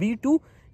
B2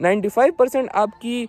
95%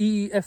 EEF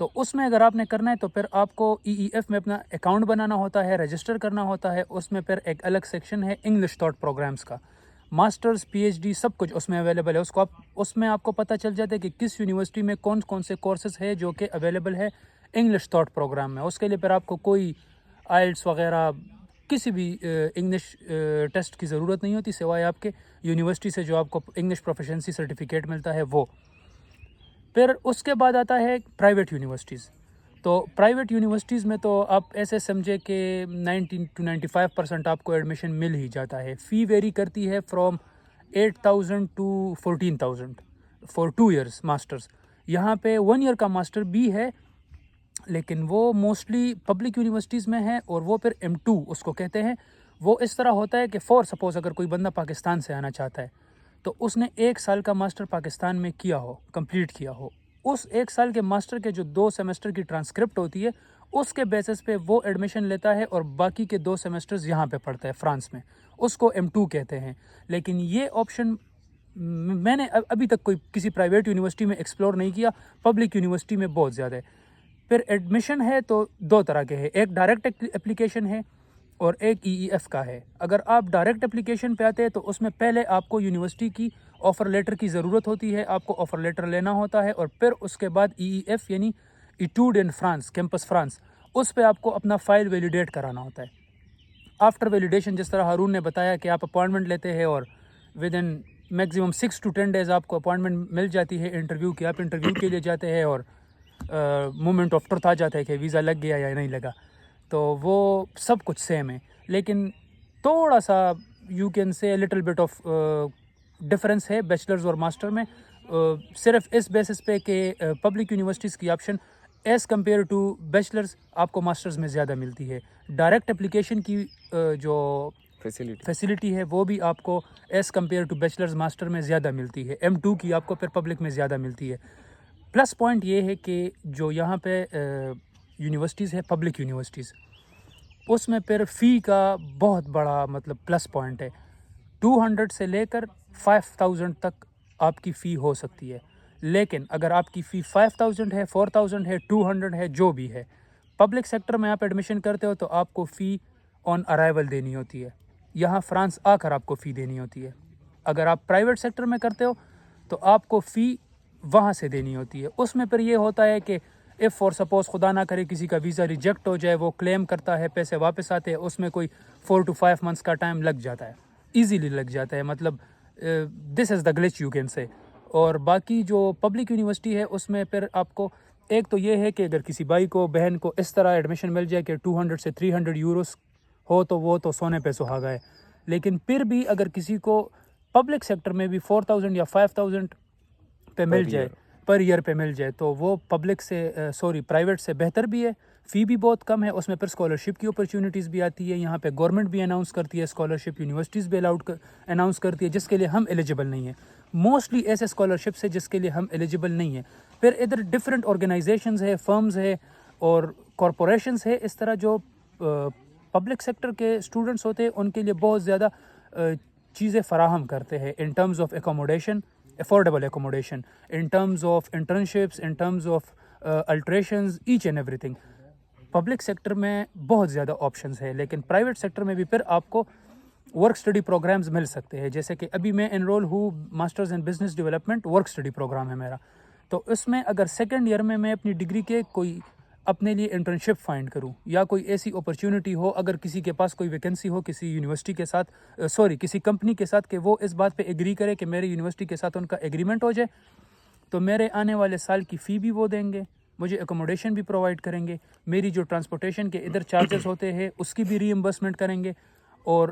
تو اس میں اگر آپ نے کرنا ہے تو پھر آپ کو EEF میں اپنا اکاؤنٹ بنانا ہوتا ہے, رجسٹر کرنا ہوتا ہے. اس میں پھر ایک الگ سیکشن ہے انگلش تھاٹ پروگرامز کا, ماسٹرز PhD سب کچھ اس میں اویلیبل ہے. اس میں آپ کو پتہ چل جاتا ہے کہ کس یونیورسٹی میں کون کون سے کورسز ہے جو کہ اویلیبل ہے انگلش تھاٹ پروگرام میں. اس کے لیے پھر آپ کو کوئی آئلٹس وغیرہ کسی بھی انگلش ٹیسٹ کی ضرورت نہیں ہوتی سوائے آپ کے یونیورسٹی سے جو آپ کو انگلش پروفیشنسی سرٹیفکیٹ ملتا ہے وہ. پھر اس کے بعد آتا ہے پرائیویٹ یونیورسٹیز. تو پرائیویٹ یونیورسٹیز میں تو آپ ایسے سمجھے کہ 90 to 95% آپ کو ایڈمیشن مل ہی جاتا ہے. فی ویری کرتی ہے from 8,000 to 14,000 for 2 years masters. یہاں پہ 1 year کا ماسٹر بھی ہے لیکن وہ موسٹلی پبلک یونیورسٹیز میں ہے, اور وہ پھر M2 اس کو کہتے ہیں. وہ اس طرح ہوتا ہے کہ فار سپوز اگر کوئی بندہ پاکستان سے آنا چاہتا ہے تو اس نے 1 سال کا ماسٹر پاکستان میں کیا ہو, کمپلیٹ کیا ہو, اس 1 سال کے ماسٹر کے جو 2 سیمسٹر کی ٹرانسکرپٹ ہوتی ہے اس کے بیسس پہ وہ ایڈمیشن لیتا ہے اور باقی کے 2 سیمسٹرز یہاں پہ پڑھتا ہے فرانس میں. اس کو M2 کہتے ہیں. لیکن یہ آپشن میں نے ابھی تک کوئی کسی پرائیویٹ یونیورسٹی میں ایکسپلور نہیں کیا, پبلک یونیورسٹی میں بہت زیادہ ہے. پھر ایڈمیشن ہے تو 2 طرح کے ہے, ایک ڈائریکٹ اپلیکیشن ہے اور ایک EEF کا ہے. اگر آپ ڈائریکٹ اپلیکیشن پہ آتے ہیں تو اس میں پہلے آپ کو یونیورسٹی کی آفر لیٹر کی ضرورت ہوتی ہے, آپ کو آفر لیٹر لینا ہوتا ہے, اور پھر اس کے بعد EEF یعنی ایٹوڈ ان فرانس, کیمپس فرانس, اس پہ آپ کو اپنا فائل ویلیڈیٹ کرانا ہوتا ہے. آفٹر ویلیڈیشن جس طرح ہارون نے بتایا کہ آپ اپوائنٹمنٹ لیتے ہیں اور with in maximum 6 to 10 days آپ کو اپوائنٹمنٹ مل جاتی ہے انٹرویو کی. آپ انٹرویو کے لیے جاتے ہیں اور مومنٹ آف ٹروتھ آ جاتا ہے کہ ویزا لگ گیا یا نہیں لگا. تو وہ سب کچھ سیم ہے, لیکن تھوڑا سا you can say little bit of difference ہے بیچلرز اور ماسٹر میں, صرف اس بیسس پہ کہ پبلک یونیورسٹیز کی option as compared to bachelors آپ کو ماسٹرز میں زیادہ ملتی ہے. ڈائریکٹ اپلیکیشن کی جو فیسلٹی ہے وہ بھی آپ کو as compared to bachelors master میں زیادہ ملتی ہے. M2 کی آپ کو پھر پبلک میں زیادہ ملتی ہے. پلس پوائنٹ یہ ہے کہ جو یہاں پہ یونیورسٹیز ہے پبلک یونیورسٹیز, اس میں پھر فی کا بہت بڑا مطلب پلس پوائنٹ ہے. 200 سے لے کر 5,000 تک آپ کی فی ہو سکتی ہے. لیکن اگر آپ کی فی 5,000 ہے, 4,000 ہے, 200 ہے, جو بھی ہے, پبلک سیکٹر میں آپ ایڈمیشن کرتے ہو تو آپ کو فی آن ارائیول دینی ہوتی ہے. یہاں فرانس آ کر آپ کو فی دینی ہوتی ہے. اگر آپ پرائیویٹ سیکٹر میں کرتے ہو تو آپ کو فی وہاں سے دینی ہوتی ہے. اس میں پھر یہ ہوتا ہے کہ اف فار سپوز خدا نہ کرے کسی کا ویزا ریجیکٹ ہو جائے, وہ کلیم کرتا ہے, پیسے واپس آتے ہیں, اس میں کوئی 4 to 5 months کا ٹائم لگ جاتا ہے, ایزیلی لگ جاتا ہے. مطلب دس از دا گلچ یو کین سے. اور باقی جو پبلک یونیورسٹی ہے اس میں پھر آپ کو ایک تو یہ ہے کہ اگر کسی بھائی کو بہن کو اس طرح ایڈمیشن مل جائے کہ 200 سے 300 یوروز ہو تو وہ تو سونے پہ سہاگا ہے. لیکن پھر بھی اگر کسی کو پبلک سیکٹر میں بھی 4,000 یا 5,000 پہ مل جائے, پر ایئر پہ مل جائے, تو وہ پبلک سے پرائیویٹ سے بہتر بھی ہے. فی بھی بہت کم ہے. اس میں پھر اسکالرشپ کی اپرچونیٹیز بھی آتی ہے. یہاں پہ گورنمنٹ بھی اناؤنس کرتی ہے اسکالرشپ, یونیورسٹیز بھی اناؤنس کرتی ہے, جس کے لیے ہم ایلیجیبل نہیں ہیں. موسٹلی ایسے اسکالرشپس ہے جس کے لیے ہم ایلیجیبل نہیں ہیں. پھر ادھر ڈفرینٹ آرگنائزیشنز ہے, فرمز ہے اور کارپوریشنز ہے. اس طرح جو پبلک سیکٹر کے اسٹوڈنٹس ہوتے ہیں ان کے لیے بہت زیادہ چیزیں فراہم کرتے ہیں in terms of accommodation, affordable accommodation, in terms of internships, in terms of alterations, each and everything. Public sector میں بہت زیادہ آپشنز ہے, لیکن پرائیویٹ سیکٹر میں بھی پھر آپ کو ورک اسٹڈی پروگرامز مل سکتے ہیں. جیسے کہ ابھی میں انرول ہوں masters in business development, work study programme ہے میرا. تو اس میں اگر سیکنڈ ایئر میں اپنی ڈگری کے کوئی اپنے لیے انٹرنشپ فائنڈ کروں یا کوئی ایسی اپرچونٹی ہو, اگر کسی کے پاس کوئی ویکنسی ہو کسی یونیورسٹی کے ساتھ, کسی کمپنی کے ساتھ, کہ وہ اس بات پہ ایگری کرے کہ میرے یونیورسٹی کے ساتھ ان کا ایگریمنٹ ہو جائے, تو میرے آنے والے سال کی فی بھی وہ دیں گے, مجھے اکوموڈیشن بھی پرووائڈ کریں گے, میری جو ٹرانسپورٹیشن کے ادھر چارجز ہوتے ہیں اس کی بھی ری ایمبرسمنٹ کریں گے. اور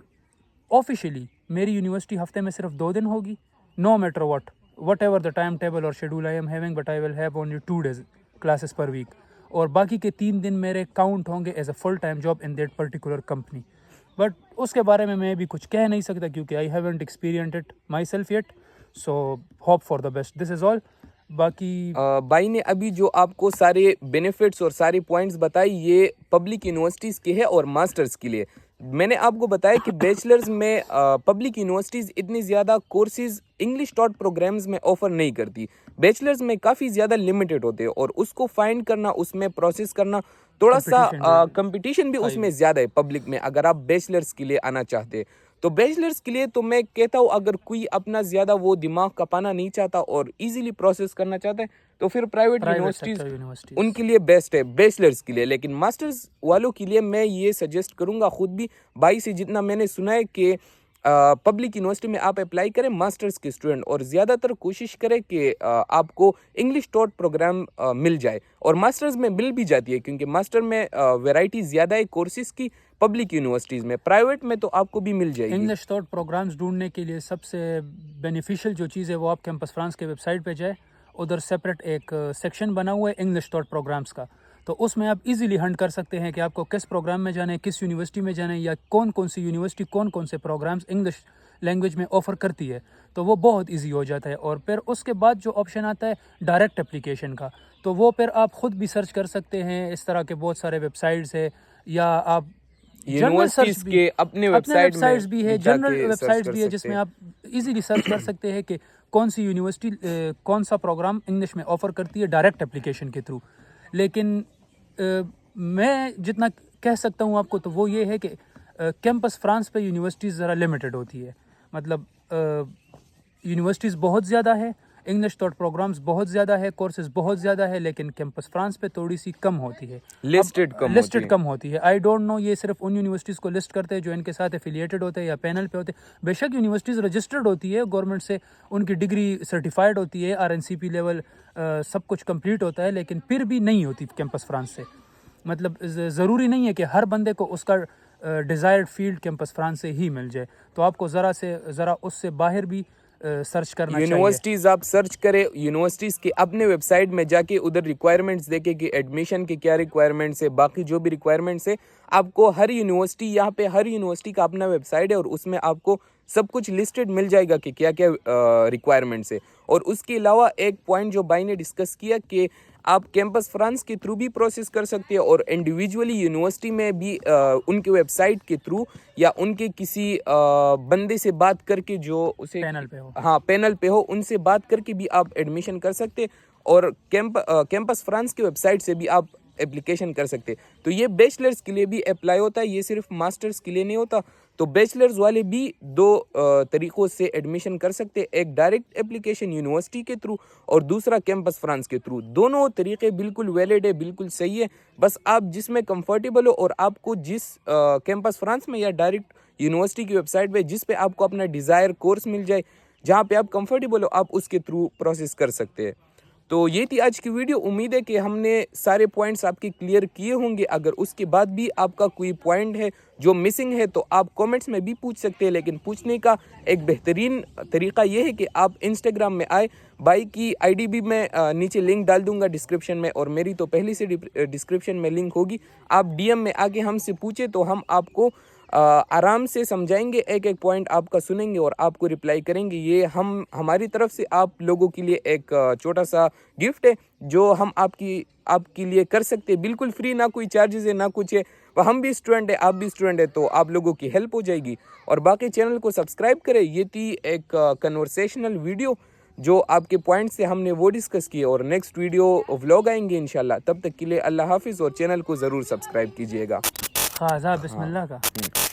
آفیشیلی میری یونیورسٹی ہفتے میں صرف 2 دن ہوگی, no matter whatever the time ٹائم ٹیبل اور schedule I am having, but I will have only 2 days classes per week. اور باقی کے 3 دن میرے کاؤنٹ ہوں گے as a full time job in that particular company. But اس کے بارے میں بھی کچھ کہہ نہیں سکتا کیونکہ I haven't experienced it myself yet. So hope for the best, this is آل. باقی بھائی نے ابھی جو آپ کو سارے بینیفٹس اور سارے پوائنٹس بتائی یہ پبلک یونیورسٹیز کے ہے اور ماسٹرز کے لیے. میں نے آپ کو بتایا کہ بیچلرز میں پبلک یونیورسٹیز اتنی زیادہ کورسز انگلش ٹاٹ پروگرامز میں آفر نہیں کرتی. بیچلرز میں کافی زیادہ لمیٹڈ ہوتے ہیں اور اس کو فائنڈ کرنا, اس میں پروسیس کرنا تھوڑا سا کمپٹیشن بھی اس میں زیادہ ہے پبلک میں, اگر آپ بیچلرز کے لیے آنا چاہتے ہیں. تو بیچلرز کے لیے تو میں کہتا ہوں اگر کوئی اپنا زیادہ وہ دماغ کپانا نہیں چاہتا اور ایزیلی پروسیس کرنا چاہتا ہے تو پھر پرائیویٹ یونیورسٹیز ان کے لیے بیسٹ ہے بیچلرز کے لیے. لیکن ماسٹرز والوں کے لیے میں یہ سجیسٹ کروں گا, خود بھی بھائی سے جتنا میں نے سنا ہے کہ پبلک یونیورسٹی میں آپ اپلائی کریں ماسٹرز کے اسٹوڈنٹ, اور زیادہ تر کوشش کریں کہ آپ کو انگلش ٹاٹ پروگرام مل جائے, اور ماسٹرز میں مل بھی جاتی ہے کیونکہ ماسٹر میں ویرائٹی زیادہ ہے کورسز کی پبلک یونیورسٹیز میں. پرائیویٹ میں تو آپ کو بھی مل جائے گی. انگلش ٹاٹ پروگرامز ڈھونڈنے کے لیے سب سے بینیفیشل جو چیز ہے وہ آپ کیمپس فرانس کے ویب سائٹ پہ جائے, ادھر سیپریٹ ایک سیکشن بنا ہوا ہے انگلش ٹاٹ پروگرامز کا, تو اس میں آپ ایزیلی ہنٹ کر سکتے ہیں کہ آپ کو کس پروگرام میں جانا ہے, کس یونیورسٹی میں جانا ہے, یا کون کون سی یونیورسٹی کون کون سے پروگرامز انگلش لینگویج میں آفر کرتی ہے. تو وہ بہت ایزی ہو جاتا ہے. اور پھر اس کے بعد جو آپشن آتا ہے ڈائریکٹ اپلیکیشن کا, تو وہ پھر آپ خود بھی سرچ کر سکتے ہیں. اس طرح کے بہت سارے ویب سائٹس ہے, یا آپ یونیورسٹیز کے اپنے ویب سائٹس بھی ہے, جنرل ویب سائٹس بھی ہے جس میں آپ ایزیلی سرچ کر سکتے ہیں کہ کون سی یونیورسٹی کون سا پروگرام انگلش میں آفر کرتی ہے ڈائریکٹ اپلیکیشن کے تھرو. لیکن میں جتنا کہہ سکتا ہوں آپ کو تو وہ یہ ہے کہ کیمپس فرانس پہ یونیورسٹیز ذرا لمیٹڈ ہوتی ہے. مطلب یونیورسٹیز بہت زیادہ ہے, انگلش ٹاٹ پروگرامز بہت زیادہ ہے, کورسز بہت زیادہ ہے, لیکن کیمپس فرانس پہ تھوڑی سی کم ہوتی ہے, لسٹڈ کم ہوتی ہے. آئی ڈونٹ نو یہ صرف ان یونیورسٹیز کو لسٹ کرتے ہیں جو ان کے ساتھ ایفیلیٹڈ ہوتے ہیں یا پینل پہ ہوتے ہیں. بے شک یونیورسٹیز رجسٹرڈ ہوتی ہے گورنمنٹ سے, ان کی ڈگری سرٹیفائڈ ہوتی ہے, RNCP لیول سب کچھ کمپلیٹ ہوتا ہے, لیکن پھر بھی نہیں ہوتی کیمپس فرانس سے. مطلب ضروری نہیں ہے کہ ہر بندے کو اس کا ڈیزائرڈ فیلڈ کیمپس فرانس سے ہی مل جائے. تو آپ کو ذرا اس سے باہر بھی سرچ کرنا چاہیے. یونیورسٹیز آپ سرچ کریں, یونیورسٹیز کے اپنے ویب سائٹ میں جا کے ادھر ریکوائرمنٹس دیکھیں کہ ایڈمیشن کے کیا ریکوائرمنٹس ہے, باقی جو بھی ریکوائرمنٹس ہے آپ کو ہر یونیورسٹی, یہاں پہ ہر یونیورسٹی کا اپنا ویب سائٹ ہے اور اس میں آپ کو سب کچھ لسٹڈ مل جائے گا کہ کیا کیا ریکوائرمنٹس ہے. اور اس کے علاوہ ایک پوائنٹ جو بھائی نے ڈسکس کیا کہ آپ کیمپس فرانس کے تھرو بھی پروسیس کر سکتے ہیں اور انڈیویجولی یونیورسٹی میں بھی ان کے ویب سائٹ کے تھرو یا ان کے کسی بندے سے بات کر کے جو اسے پینل پہ ہو ان سے بات کر کے بھی آپ ایڈمیشن کر سکتے, اور کیمپس فرانس کے ویب سائٹ سے بھی آپ اپلیکیشن کر سکتے. تو یہ بیچلرز کے لیے بھی اپلائی ہوتا ہے, یہ صرف ماسٹرز کے لیے نہیں ہوتا. تو بیچلرز والے بھی دو طریقوں سے ایڈمیشن کر سکتے, ایک ڈائریکٹ اپلیکیشن یونیورسٹی کے تھرو اور دوسرا کیمپس فرانس کے تھرو. دونوں طریقے بالکل ویلڈ ہے, بالکل صحیح ہے. بس آپ جس میں کمفرٹیبل ہو اور آپ کو جس کیمپس فرانس میں یا ڈائریکٹ یونیورسٹی کی ویب سائٹ پہ جس پہ آپ کو اپنا ڈیزائر کورس مل جائے, جہاں پہ آپ کمفرٹیبل ہو, آپ اس کے تھرو پروسیس کر سکتے ہیں. تو یہ تھی آج کی ویڈیو. امید ہے کہ ہم نے سارے پوائنٹس آپ کے کلیئر کیے ہوں گے. اگر اس کے بعد بھی آپ کا کوئی پوائنٹ ہے جو مسنگ ہے تو آپ کومنٹس میں بھی پوچھ سکتے ہیں, لیکن پوچھنے کا ایک بہترین طریقہ یہ ہے کہ آپ انسٹاگرام میں آئے. بھائی کی ID بھی میں نیچے لنک ڈال دوں گا ڈسکرپشن میں, اور میری تو پہلی سے ڈسکرپشن میں لنک ہوگی. آپ DM میں آگے ہم سے پوچھیں تو ہم آپ کو آرام سے سمجھائیں گے, ایک ایک پوائنٹ آپ کا سنیں گے اور آپ کو رپلائی کریں گے. یہ ہماری طرف سے آپ لوگوں کے لیے ایک چھوٹا سا گفٹ ہے جو ہم آپ کے لیے کر سکتے ہیں, بالکل فری, نہ کوئی چارجز ہے نہ کچھ ہے. ہم بھی اسٹوڈنٹ ہیں, آپ بھی اسٹوڈنٹ ہیں, تو آپ لوگوں کی ہیلپ ہو جائے گی. اور باقی چینل کو سبسکرائب کریں. یہ تھی ایک کنورسیشنل ویڈیو جو آپ کے پوائنٹ سے ہم نے وہ ڈسکس کیے, اور نیکسٹ ویڈیو ولاگ آئیں گے انشاءاللہ. تب تک کے لیے اللہ حافظ, اور چینل کو ضرور سبسکرائب کیجیے گا. بسم اللہ کا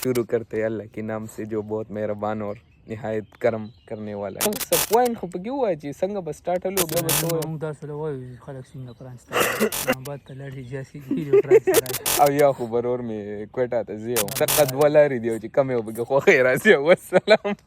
شروع کرتے ہیں اللہ کے نام سے جو بہت مہربان اور نہایت کرم کرنے والا ہے. سب پوائنٹ خو پکې وایي چې څنګه به سٹارټ هلو بیا به څه وایو موږ تاسو له وایو خلک څنګه پرانسته بعد ته لاړ شي جاسي کېږي پرانسته او یا خو برور مې کوټه ته ځي او دقه دوه لارې دی چې کم یې وبکې خوښې راځي. والسلام.